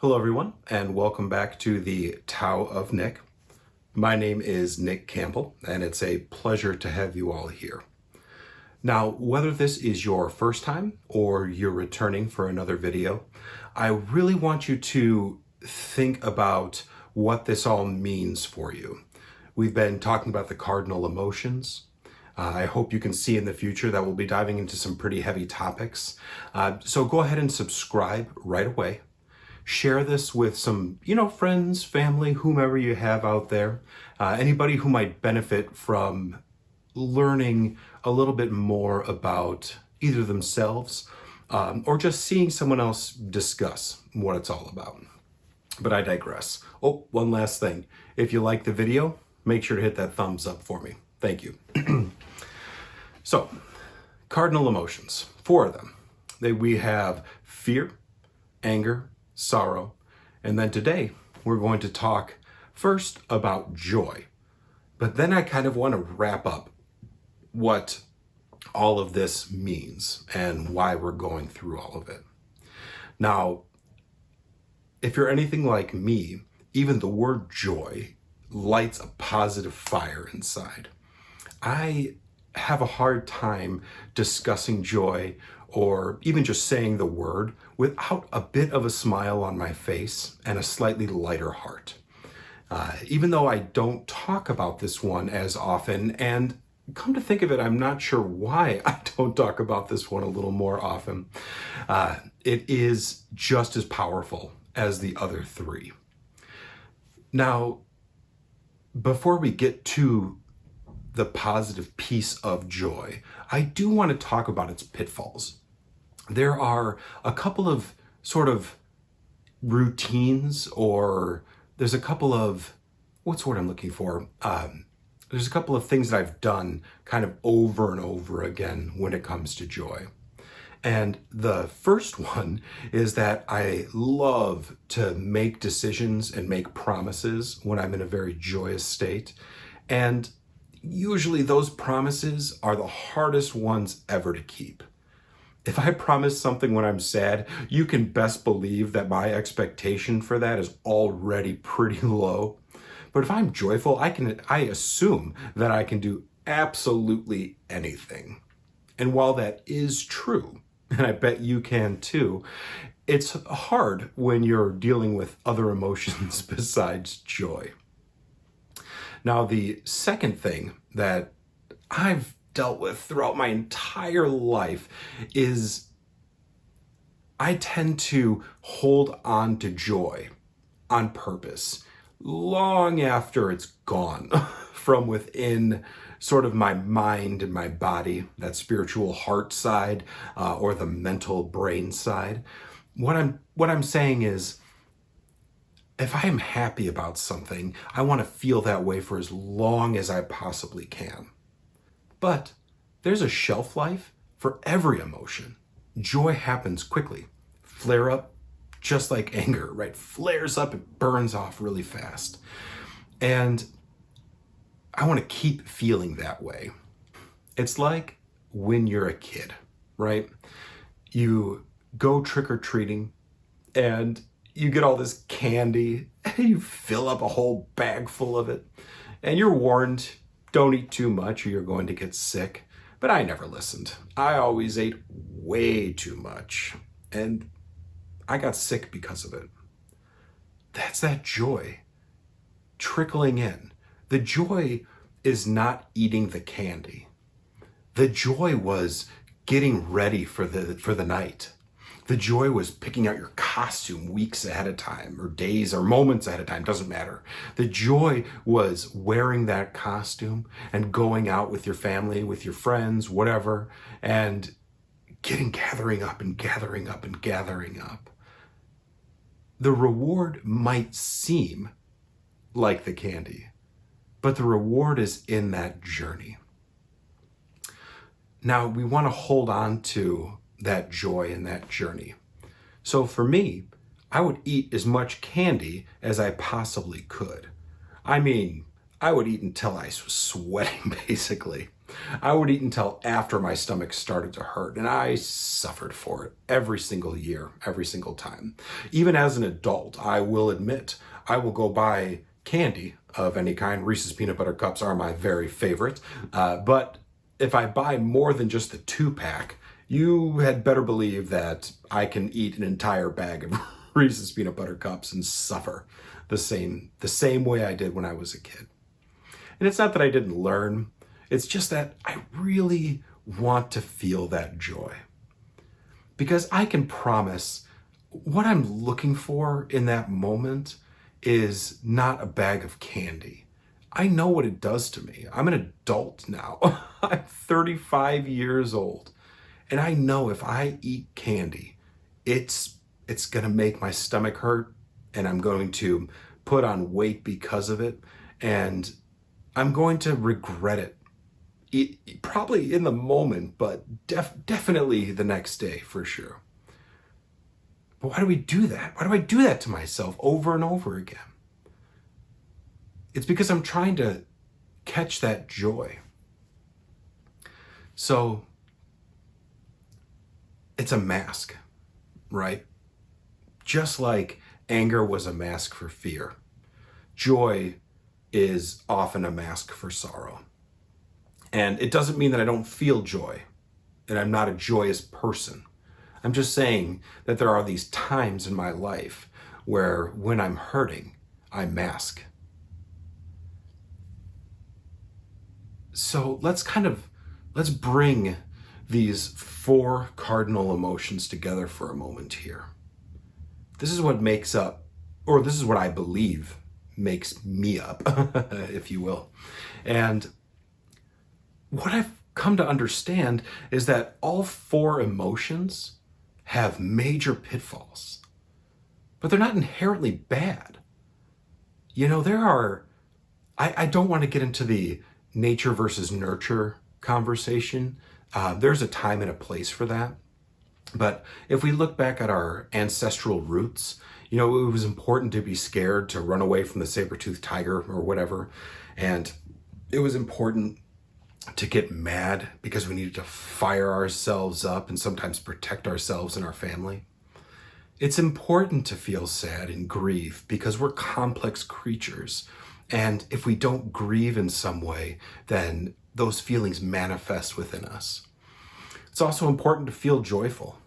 Hello everyone, and welcome back to the Tao of Nick. My name is Nick Campbell, and it's a pleasure to have you all here. Now, whether this is your first time or you're returning for another video, I really want you to think about what this all means for you. We've been talking about the cardinal emotions. I hope you can see in the future that we'll be diving into some pretty heavy topics. So go ahead and subscribe right away. Share this with some, friends, family, whomever you have out there. Anybody who might benefit from learning a little bit more about either themselves or just seeing someone else discuss what it's all about. But I digress. Oh, one last thing. If you like the video, make sure to hit that thumbs up for me. Thank you. So, cardinal emotions, 4 of them. We have fear, anger, sorrow, and then today we're going to talk first about joy. But then I kind of want to wrap up what all of this means and why we're going through all of it. Now, if you're anything like me, even the word joy lights a positive fire inside. I have a hard time discussing joy or even just saying the word without a bit of a smile on my face and a slightly lighter heart. Even though I don't talk about this one as often, and come to think of it, I'm not sure why I don't talk about this one a little more often. It is just as powerful as the other 3. Now, before we get to the positive piece of joy, I do want to talk about its pitfalls. There are a couple of sort of routines, or there's a couple of, what's the word I'm looking for? There's a couple of things that I've done kind of over and over again when it comes to joy. And the first one is that I love to make decisions and make promises when I'm in a very joyous state. And usually those promises are the hardest ones ever to keep. If I promise something when I'm sad, you can best believe that my expectation for that is already pretty low. But if I'm joyful, I assume that I can do absolutely anything. And while that is true, and I bet you can too, it's hard when you're dealing with other emotions besides joy. Now, the second thing that I've dealt with throughout my entire life is I tend to hold on to joy on purpose long after it's gone from within sort of my mind and my body, that spiritual heart side or the mental brain side. What I'm saying is, if I am happy about something, I want to feel that way for as long as I possibly can. But there's a shelf life for every emotion. Joy happens quickly. Flare up, just like anger, right? Flares up, it burns off really fast. And I want to keep feeling that way. It's like when you're a kid, right? You go trick-or-treating and you get all this candy and you fill up a whole bag full of it. And you're warned, don't eat too much or you're going to get sick. But I never listened. I always ate way too much. And I got sick because of it. That's that joy trickling in. The joy is not eating the candy. The joy was getting ready for the night. The joy was picking out your costume weeks ahead of time, or days or moments ahead of time, doesn't matter. The joy was wearing that costume and going out with your family, with your friends, whatever, and gathering up and gathering up and gathering up. The reward might seem like the candy, but the reward is in that journey. Now, we want to hold on to that joy in that journey. So for me, I would eat as much candy as I possibly could. I mean, I would eat until I was sweating, basically. I would eat until after my stomach started to hurt, and I suffered for it every single year, every single time. Even as an adult, I will admit, I will go buy candy of any kind. Reese's Peanut Butter Cups are my very favorite. But if I buy more than just the 2-pack, you had better believe that I can eat an entire bag of Reese's Peanut Butter Cups and suffer the same way I did when I was a kid. And it's not that I didn't learn, it's just that I really want to feel that joy. Because I can promise what I'm looking for in that moment is not a bag of candy. I know what it does to me. I'm an adult now. I'm 35 years old. And I know if I eat candy, it's gonna make my stomach hurt, and I'm going to put on weight because of it, and I'm going to regret it. Probably in the moment, but definitely the next day for sure. But why do we do that? Why do I do that to myself over and over again? It's because I'm trying to catch that joy. So it's a mask, right? Just like anger was a mask for fear, joy is often a mask for sorrow. And it doesn't mean that I don't feel joy and I'm not a joyous person. I'm just saying that there are these times in my life where when I'm hurting, I mask. So let's bring these 4 cardinal emotions together for a moment here. This is what makes up, or this is what I believe makes me up, if you will. And what I've come to understand is that all 4 emotions have major pitfalls, but they're not inherently bad. You know, I don't want to get into the nature versus nurture conversation. There's a time and a place for that. But if we look back at our ancestral roots, you know, it was important to be scared, to run away from the saber-toothed tiger or whatever. And it was important to get mad because we needed to fire ourselves up and sometimes protect ourselves and our family. It's important to feel sad and grieve because we're complex creatures. And if we don't grieve in some way, then those feelings manifest within us. It's also important to feel joyful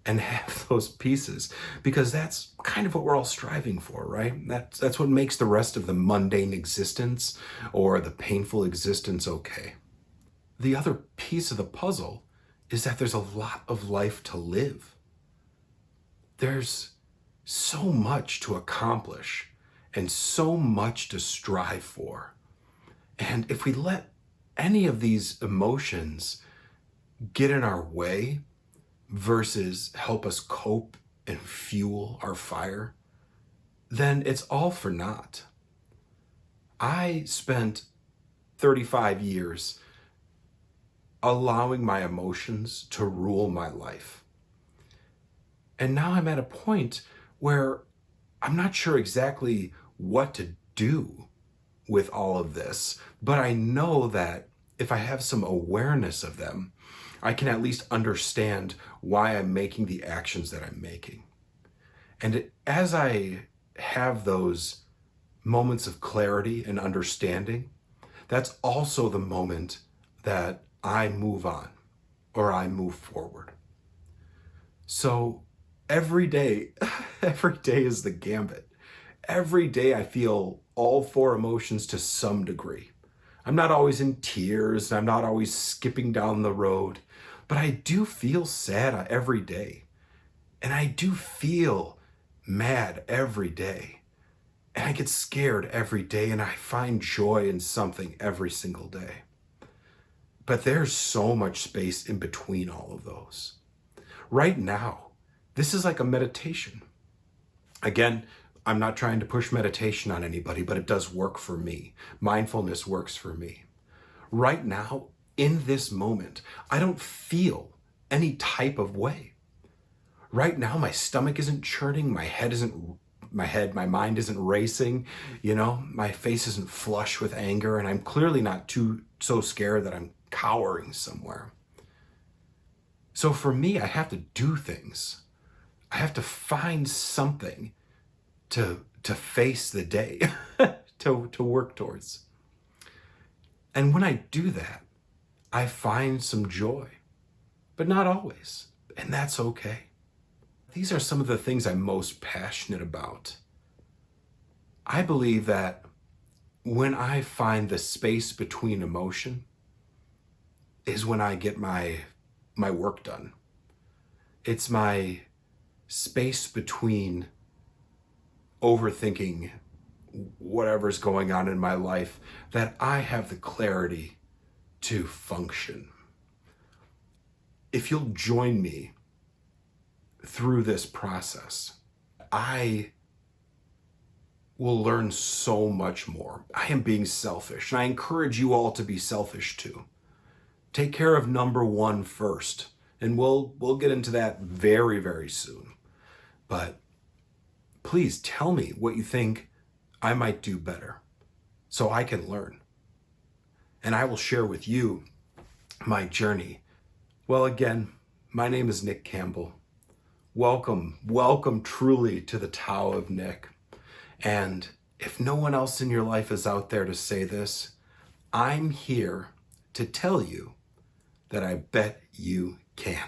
and have those pieces because that's kind of what we're all striving for, right? That's what makes the rest of the mundane existence or the painful existence okay. The other piece of the puzzle is that there's a lot of life to live. There's so much to accomplish and so much to strive for. And if we let any of these emotions get in our way versus help us cope and fuel our fire, then it's all for naught. I spent 35 years allowing my emotions to rule my life. And now I'm at a point where I'm not sure exactly what to do with all of this, but I know that if I have some awareness of them, I can at least understand why I'm making the actions that I'm making. And as I have those moments of clarity and understanding, that's also the moment that I move on or I move forward. So every day is the gambit. Every day I feel all 4 emotions to some degree. I'm not always in tears, and I'm not always skipping down the road, but I do feel sad every day. And I do feel mad every day. And I get scared every day, and I find joy in something every single day. But there's so much space in between all of those. Right now, this is like a meditation. Again, I'm not trying to push meditation on anybody, but it does work for me. Mindfulness works for me. Right now, in this moment, I don't feel any type of way. Right now, my stomach isn't churning, my mind isn't racing, you know, my face isn't flush with anger, and I'm clearly not so scared that I'm cowering somewhere. So for me, I have to do things. I have to find something to face the day, to work towards. And when I do that, I find some joy, but not always. And that's okay. These are some of the things I'm most passionate about. I believe that when I find the space between emotion is when I get my work done. It's my space between overthinking whatever's going on in my life that I have the clarity to function. If you'll join me through this process, I will learn so much more. I am being selfish, and I encourage you all to be selfish too. Take care of number one first, and we'll get into that very, very soon. But please tell me what you think I might do better so I can learn. And I will share with you my journey. Well, again, my name is Nick Campbell. Welcome truly to the Tao of Nick. And if no one else in your life is out there to say this, I'm here to tell you that I bet you can.